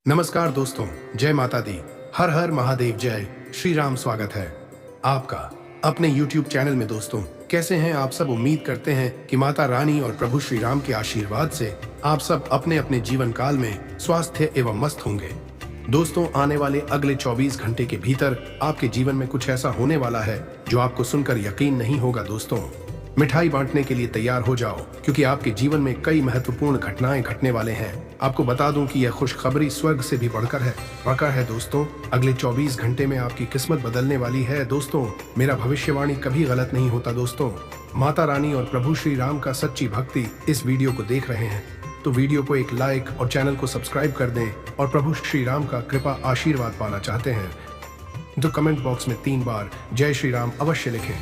नमस्कार दोस्तों, जय माता दी। हर हर महादेव, जय श्री राम। स्वागत है आपका अपने YouTube चैनल में। दोस्तों, कैसे हैं आप सब? उम्मीद करते हैं कि माता रानी और प्रभु श्री राम के आशीर्वाद से आप सब अपने अपने जीवन काल में स्वास्थ्य एवं मस्त होंगे। दोस्तों, आने वाले अगले 24 घंटे के भीतर आपके जीवन में कुछ ऐसा होने वाला है जो आपको सुनकर यकीन नहीं होगा। दोस्तों, मिठाई बांटने के लिए तैयार हो जाओ, क्योंकि आपके जीवन में कई महत्वपूर्ण घटनाएं घटने वाले हैं। आपको बता दूं कि यह खुशखबरी स्वर्ग से भी बढ़कर है। दोस्तों, अगले 24 घंटे में आपकी किस्मत बदलने वाली है। दोस्तों, मेरा भविष्यवाणी कभी गलत नहीं होता। दोस्तों, माता रानी और प्रभु श्री राम का सच्ची भक्ति इस वीडियो को देख रहे हैं तो वीडियो को एक लाइक और चैनल को सब्सक्राइब कर दें, और प्रभु श्री राम का कृपा आशीर्वाद पाना चाहते हैं तो कमेंट बॉक्स में 3 बार जय श्री राम अवश्य लिखें।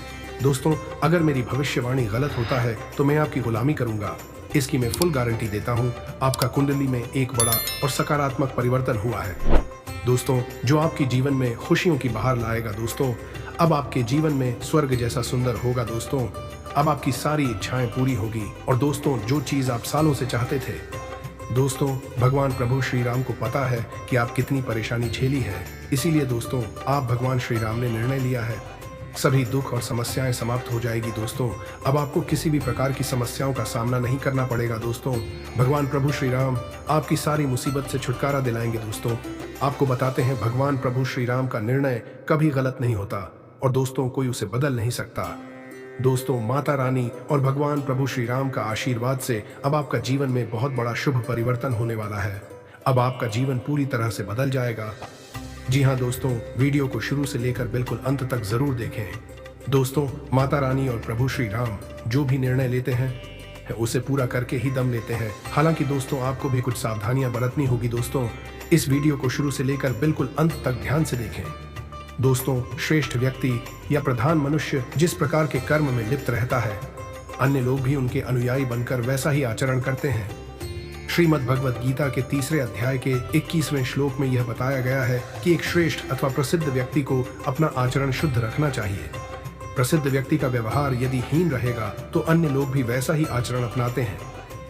दोस्तों, अगर मेरी भविष्यवाणी गलत होता है तो मैं आपकी गुलामी करूंगा, इसकी मैं फुल गारंटी देता हूं। आपका कुंडली में एक बड़ा और सकारात्मक परिवर्तन हुआ है दोस्तों, जो आपके जीवन में खुशियों की बहार लाएगा। दोस्तों, अब आपके जीवन में स्वर्ग जैसा सुंदर होगा। दोस्तों, अब आपकी सारी इच्छाएं पूरी होगी, और दोस्तों, जो चीज आप सालों से चाहते थे। दोस्तों, भगवान प्रभु श्री राम को पता है कि आप कितनी परेशानी झेली है, इसीलिए दोस्तों आप भगवान श्री राम ने निर्णय लिया है। सभी दुख और समस्याएं समाप्त हो जाएगी। दोस्तों, अब आपको किसी भी प्रकार की समस्याओं का सामना नहीं करना पड़ेगा। दोस्तों, भगवान प्रभु श्री राम आपकी सारी मुसीबत से छुटकारा दिलाएंगे। दोस्तों, आपको बताते हैं, भगवान प्रभु श्री राम का निर्णय कभी गलत नहीं होता, और दोस्तों कोई उसे बदल नहीं सकता। दोस्तों, माता रानी और भगवान प्रभु श्री राम का आशीर्वाद से अब आपका जीवन में बहुत बड़ा शुभ परिवर्तन होने वाला है। अब आपका जीवन पूरी तरह से बदल जाएगा। जी हाँ दोस्तों, वीडियो को शुरू से लेकर बिल्कुल अंत तक जरूर देखें। दोस्तों, माता रानी और प्रभु श्री राम जो भी निर्णय लेते हैं उसे पूरा करके ही दम लेते हैं। हालांकि दोस्तों, आपको भी कुछ सावधानियां बरतनी होगी। दोस्तों, इस वीडियो को शुरू से लेकर बिल्कुल अंत तक ध्यान से देखें। दोस्तों, श्रेष्ठ व्यक्ति या प्रधान मनुष्य जिस प्रकार के कर्म में लिप्त रहता है, अन्य लोग भी उनके अनुयायी बनकर वैसा ही आचरण करते हैं। श्रीमद् भगवद गीता के 3रे अध्याय के 21वें श्लोक में यह बताया गया है कि एक श्रेष्ठ अथवा प्रसिद्ध व्यक्ति को अपना आचरण शुद्ध रखना चाहिए। प्रसिद्ध व्यक्ति का व्यवहार यदि हीन रहेगा तो अन्य लोग भी वैसा ही आचरण अपनाते हैं।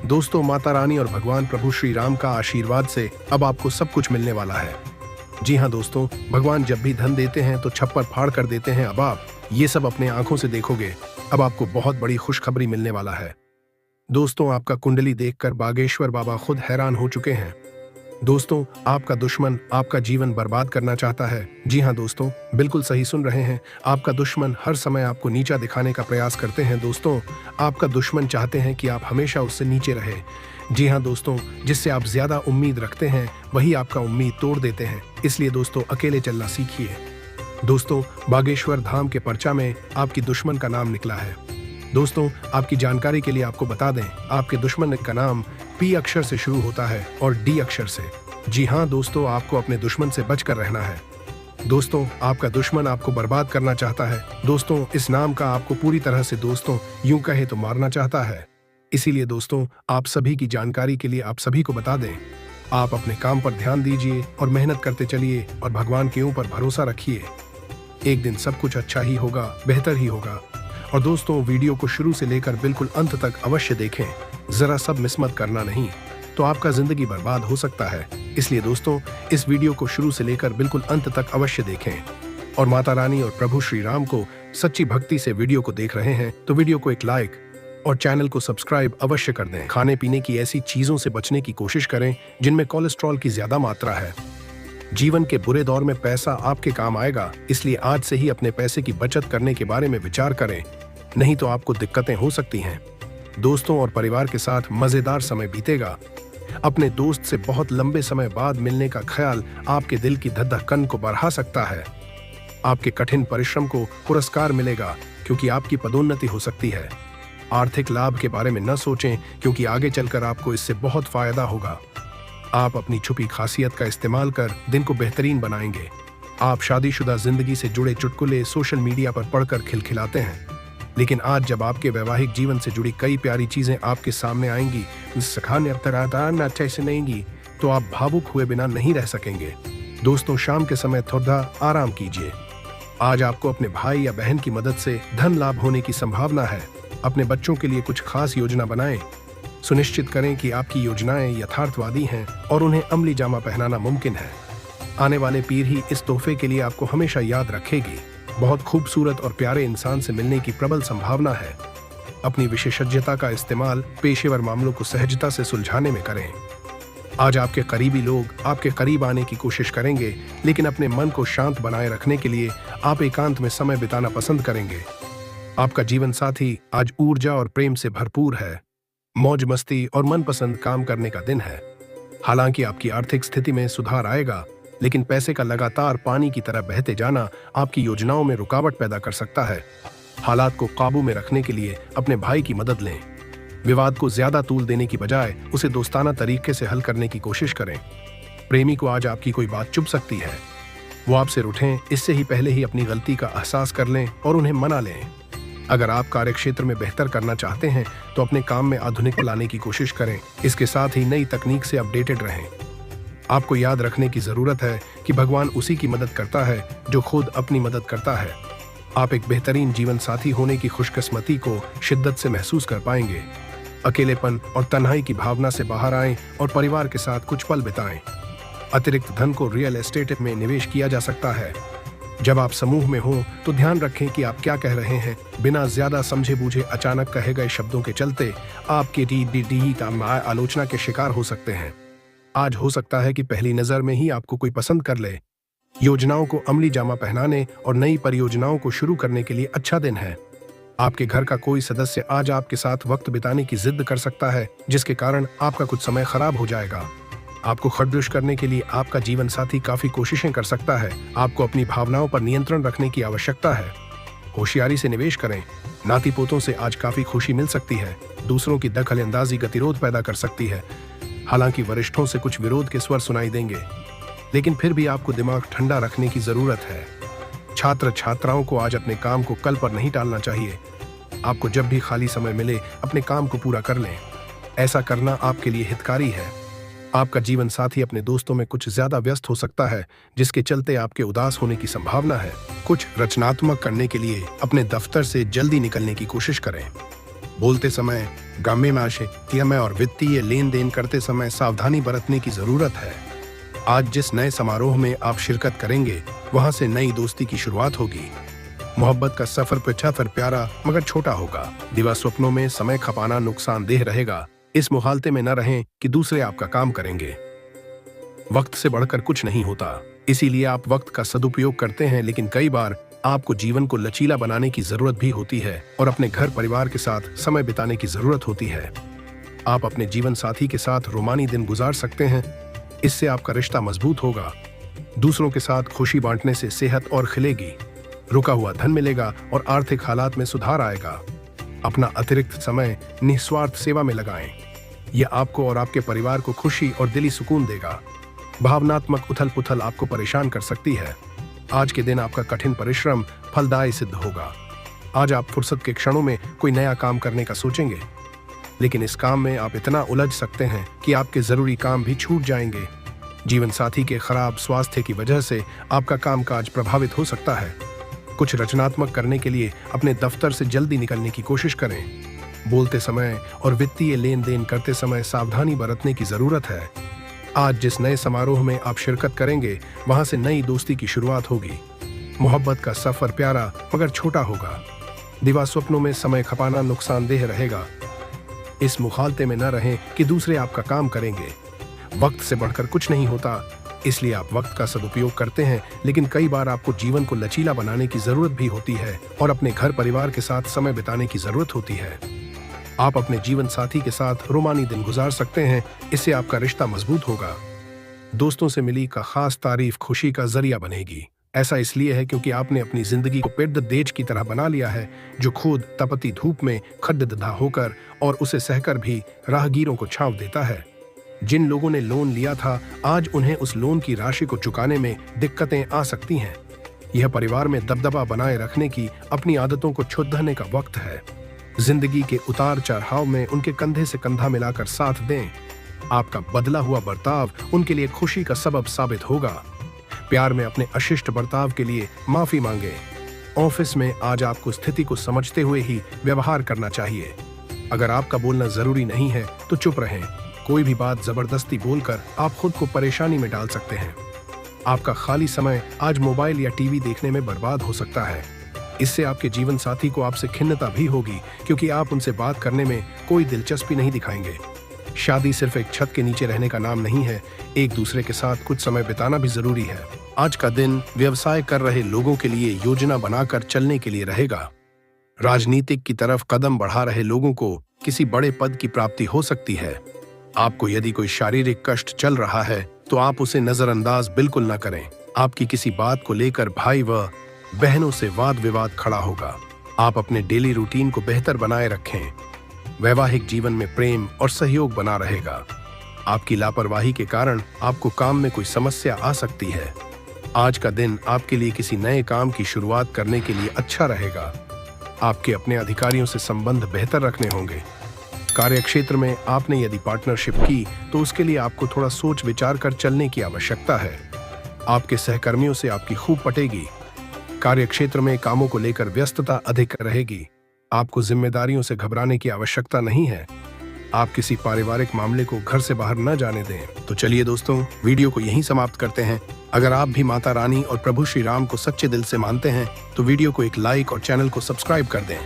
दोस्तों, माता रानी और भगवान प्रभु श्री राम का आशीर्वाद से अब आपको सब कुछ मिलने वाला है। जी हाँ दोस्तों, भगवान जब भी धन देते हैं तो छप्पर फाड़ कर देते हैं। अब आप ये सब अपने आंखों से देखोगे। अब आपको बहुत बड़ी खुशखबरी मिलने वाला है। दोस्तों, आपका कुंडली देखकर बागेश्वर बाबा खुद हैरान हो चुके हैं। दोस्तों, आपका दुश्मन आपका जीवन बर्बाद करना चाहता है। जी हाँ दोस्तों, बिल्कुल सही सुन रहे हैं। आपका दुश्मन हर समय आपको नीचा दिखाने का प्रयास करते हैं। दोस्तों, आपका दुश्मन चाहते हैं कि आप हमेशा उससे नीचे रहे। जी हाँ दोस्तों, जिससे आप ज्यादा उम्मीद रखते हैं वही आपका उम्मीद तोड़ देते हैं। इसलिए दोस्तों, अकेले चलना सीखिए। दोस्तों, बागेश्वर धाम के पर्चा में आपकी दुश्मन का नाम निकला है। दोस्तों, आपकी जानकारी के लिए आपको बता दें, आपके दुश्मन का नाम P अक्षर से शुरू होता है और D अक्षर से। जी हाँ दोस्तों, आपको अपने दुश्मन से बचकर रहना है। दोस्तों, आपका दुश्मन आपको बर्बाद करना चाहता है। दोस्तों, इस नाम का आपको पूरी तरह से दोस्तों यूं कहे तो मारना चाहता है। इसीलिए दोस्तों, आप सभी की जानकारी के लिए आप सभी को बता दें, आप अपने काम पर ध्यान दीजिए और मेहनत करते चलिए, और भगवान के ऊपर भरोसा रखिए। एक दिन सब कुछ अच्छा ही होगा, बेहतर ही होगा। और दोस्तों, वीडियो को शुरू से लेकर बिल्कुल अंत तक अवश्य देखें। जरा सब मिस मत करना, नहीं तो आपका जिंदगी बर्बाद हो सकता है। इसलिए दोस्तों, इस वीडियो को शुरू से लेकर बिल्कुल अंत तक अवश्य देखें। और माता रानी और प्रभु श्री राम को सच्ची भक्ति से वीडियो को देख रहे हैं तो वीडियो को एक लाइक और चैनल को सब्सक्राइब अवश्य कर दें। खाने पीने की ऐसी चीजों से बचने की कोशिश करें जिनमें कोलेस्ट्रॉल की ज्यादा मात्रा है। जीवन के बुरे दौर में पैसा आपके काम आएगा, इसलिए आज से ही अपने पैसे की बचत करने के बारे में विचार करें, नहीं तो आपको दिक्कतें हो सकती हैं। दोस्तों और परिवार के साथ मजेदार समय बीतेगा। अपने दोस्त से बहुत लंबे समय बाद मिलने का ख्याल आपके दिल की धड़कन को बढ़ा सकता है। आपके कठिन परिश्रम को पुरस्कार मिलेगा, क्योंकि आपकी पदोन्नति हो सकती है। आर्थिक लाभ के बारे में न सोचें, क्योंकि आगे चलकर आपको इससे बहुत फायदा होगा। आप अपनी छुपी खासियत का इस्तेमाल कर दिन को बेहतरीन बनाएंगे। आप शादीशुदा जिंदगी से जुड़े चुटकुले सोशल मीडिया पर पढ़कर खिलखिलाते हैं, लेकिन आज जब आपके वैवाहिक जीवन से जुड़ी कई प्यारी चीजें आपके सामने आएंगी, अच्छे से नहीं, तो आप भावुक हुए बिना नहीं रह सकेंगे। दोस्तों, शाम के समय थोड़ा आराम कीजिए। आज आपको अपने भाई या बहन की मदद से धन लाभ होने की संभावना है। अपने बच्चों के लिए कुछ खास योजना बनाएं। सुनिश्चित करें कि आपकी योजनाएं यथार्थवादी हैं और उन्हें अमली जामा पहनाना मुमकिन है। आने वाले पीढ़ी इस तोहफे के लिए आपको हमेशा याद रखेगी। बहुत खूबसूरत और प्यारे इंसान से मिलने की प्रबल संभावना है। अपनी विशेषज्ञता का इस्तेमाल पेशेवर मामलों को सहजता से सुलझाने में करें। आज आपके करीबी लोग आपके करीब आने की कोशिश करेंगे, लेकिन अपने मन को शांत बनाए रखने के लिए आप एकांत में समय बिताना पसंद करेंगे। आपका जीवन साथी आज ऊर्जा और प्रेम से भरपूर है। मौज मस्ती और मनपसंद काम करने का दिन है। हालांकि आपकी आर्थिक स्थिति में सुधार आएगा, लेकिन पैसे का लगातार पानी की तरह बहते जाना आपकी योजनाओं में रुकावट पैदा कर सकता है। हालात को काबू में रखने के लिए अपने भाई की मदद लें। विवाद को ज्यादा तूल देने की बजाय उसे दोस्ताना तरीके से हल करने की कोशिश करें। प्रेमी को आज आपकी कोई बात चुभ सकती है। वो आपसे रूठें, इससे ही पहले ही अपनी गलती का एहसास कर लें और उन्हें मना लें। अगर आप कार्यक्षेत्र में बेहतर करना चाहते हैं तो अपने काम में आधुनिक लाने की कोशिश करें। इसके साथ ही नई तकनीक से अपडेटेड रहें। आपको याद रखने की जरूरत है कि भगवान उसी की मदद करता है जो खुद अपनी मदद करता है। आप एक बेहतरीन जीवन साथी होने की खुशकिस्मती को शिद्दत से महसूस कर पाएंगे। अकेलेपन और तन्हाई की भावना से बाहर आएं और परिवार के साथ कुछ पल बिताएं। अतिरिक्त धन को रियल एस्टेट में निवेश किया जा सकता है। जब आप समूह में हों तो ध्यान रखें कि आप क्या कह रहे हैं। बिना ज्यादा समझे बूझे अचानक कहे गए शब्दों के चलते आपके डी का आलोचना के शिकार हो सकते हैं। आज हो सकता है कि पहली नजर में ही आपको कोई पसंद कर ले। योजनाओं को अमली जामा पहनाने और नई परियोजनाओं को शुरू करने के लिए अच्छा दिन है। आपके घर का कोई सदस्य आज आपके साथ वक्त बिताने की जिद कर सकता है, जिसके कारण आपका कुछ समय खराब हो जाएगा। आपको खुश करने के लिए आपका जीवन साथी काफी कोशिशें कर सकता है। आपको अपनी भावनाओं पर नियंत्रण रखने की आवश्यकता है। होशियारी से निवेश करें। नाती पोतों से आज काफी खुशी मिल सकती है। दूसरों की दखलंदाजी गतिरोध पैदा कर सकती है। हालांकि वरिष्ठों से कुछ विरोध के स्वर सुनाई देंगे, लेकिन फिर भी आपको दिमाग ठंडा रखने की जरूरत है। छात्र छात्राओं को आज अपने काम को कल पर नहीं टालना चाहिए। आपको जब भी खाली समय मिले अपने काम को पूरा कर लें। ऐसा करना आपके लिए हितकारी है। आपका जीवन साथी अपने दोस्तों में कुछ ज्यादा व्यस्त हो सकता है, जिसके चलते आपके उदास होने की संभावना है। कुछ रचनात्मक करने के लिए अपने दफ्तर से जल्दी निकलने की कोशिश करें। बोलते समय गम्यमाशय और वित्तीय लेन देन करते समय सावधानी बरतने की जरूरत है। आज जिस नए समारोह में आप शिरकत करेंगे, वहां से नई दोस्ती की शुरुआत होगी। मोहब्बत का सफर पिछाफर प्यारा मगर छोटा होगा। दिवा स्वप्नों में समय खपाना नुकसानदेह रहेगा। इस मुहालते में न रहें कि दूसरे आपका काम करेंगे। वक्त से बढ़कर कुछ नहीं होता, इसीलिए आप वक्त का सदुपयोग करते हैं, लेकिन कई बार आपको जीवन को लचीला बनाने की जरूरत भी होती है और अपने घर परिवार के साथ समय बिताने की जरूरत होती है। आप अपने जीवन साथी के साथ रोमानी दिन गुजार सकते हैं। इससे आपका रिश्ता मजबूत होगा। दूसरों के साथ खुशी बांटने से सेहत और खिलेगी। रुका हुआ धन मिलेगा और आर्थिक हालात में सुधार आएगा। अपना अतिरिक्त समय निस्वार्थ सेवा में लगाएं। यह आपको और आपके परिवार को खुशी और दिली सुकून देगा। भावनात्मक उथल पुथल आपको परेशान कर सकती है। आज के दिन आपका कठिन परिश्रम फलदायी सिद्ध होगा। आज आप फुर्सत के क्षणों में कोई नया काम करने का सोचेंगे, लेकिन इस काम में आप इतना उलझ सकते हैं कि आपके जरूरी काम भी छूट जाएंगे। जीवन साथी के खराब स्वास्थ्य की वजह से आपका कामकाज प्रभावित हो सकता है। कुछ रचनात्मक करने के लिए अपने दफ्तर से जल्दी निकलने की कोशिश करें। बोलते समय और वित्तीय लेन देन करते समय सावधानी बरतने की जरूरत है। आज जिस नए समारोह में आप शिरकत करेंगे, वहां से नई दोस्ती की शुरुआत होगी। मोहब्बत का सफर प्यारा मगर छोटा होगा। दिवा स्वप्नों में समय खपाना नुकसानदेह रहेगा। इस मुखालते में न रहें कि दूसरे आपका काम करेंगे। वक्त से बढ़कर कुछ नहीं होता, इसलिए आप वक्त का सदुपयोग करते हैं, लेकिन कई बार आपको जीवन को लचीला बनाने की जरूरत भी होती है और अपने घर परिवार के साथ समय बिताने की जरूरत होती है। आप अपने जीवन साथी के साथ रोमानी दिन गुजार सकते हैं। इससे आपका रिश्ता मजबूत होगा। दोस्तों से मिली का खास तारीफ खुशी का जरिया बनेगी। ऐसा इसलिए है क्योंकि आपने अपनी जिंदगी को पेड़ देज की तरह बना लिया है, जो खुद तपती धूप में खड्डा होकर और उसे सहकर भी राहगीरों को छांव देता है। जिन लोगों ने लोन लिया था, आज उन्हें उस लोन की राशि को चुकाने में दिक्कतें आ सकती हैं। यह परिवार में दबदबा बनाए रखने की अपनी आदतों को छुड़ाने का वक्त है। जिंदगी के उतार चढ़ाव में उनके कंधे से कंधा मिलाकर साथ दें। आपका बदला हुआ बर्ताव उनके लिए खुशी का सबब साबित होगा। प्यार में अपने अशिष्ट बर्ताव के लिए माफी मांगे। ऑफिस में आज आपको स्थिति को समझते हुए ही व्यवहार करना चाहिए। अगर आपका बोलना जरूरी नहीं है तो चुप रहें। कोई भी बात जबरदस्ती बोलकर आप खुद को परेशानी में डाल सकते हैं। आपका खाली समय आज मोबाइल या टीवी देखने में बर्बाद हो सकता है। इससे आपके जीवन साथी को आपसे खिन्नता भी होगी, क्योंकि आप उनसे बात करने में कोई दिलचस्पी नहीं दिखाएंगे। शादी सिर्फ एक छत के नीचे रहने का नाम नहीं है, एक दूसरे के साथ कुछ समय बिताना भी जरूरी है। आज का दिन व्यवसाय कर रहे लोगों के लिए योजना बनाकर चलने के लिए रहेगा। राजनीतिक की तरफ कदम बढ़ा रहे लोगों को किसी बड़े पद की प्राप्ति हो सकती है। आपको यदि कोई शारीरिक कष्ट चल रहा है तो आप उसे नजरअंदाज बिल्कुल न करें। आपकी किसी बात को लेकर भाई व बहनों से वाद विवाद खड़ा होगा। आप अपने डेली रूटीन को बेहतर बनाए रखें। वैवाहिक जीवन में प्रेम और सहयोग बना रहेगा। आपकी लापरवाही के कारण आपको काम में कोई समस्या आ सकती है। आज का दिन आपके लिए किसी नए काम की शुरुआत करने के लिए अच्छा रहेगा। आपके अपने अधिकारियों से संबंध बेहतर रखने होंगे। कार्यक्षेत्र में आपने यदि पार्टनरशिप की तो उसके लिए आपको थोड़ा सोच विचार कर चलने की आवश्यकता है। आपके सहकर्मियों से आपकी खूब पटेगी। कार्यक्षेत्र में कामों को लेकर व्यस्तता अधिक रहेगी। आपको जिम्मेदारियों से घबराने की आवश्यकता नहीं है। आप किसी पारिवारिक मामले को घर से बाहर न जाने दें। तो चलिए दोस्तों, वीडियो को यहीं समाप्त करते हैं। अगर आप भी माता रानी और प्रभु श्री राम को सच्चे दिल से मानते हैं तो वीडियो को एक लाइक और चैनल को सब्सक्राइब कर दें।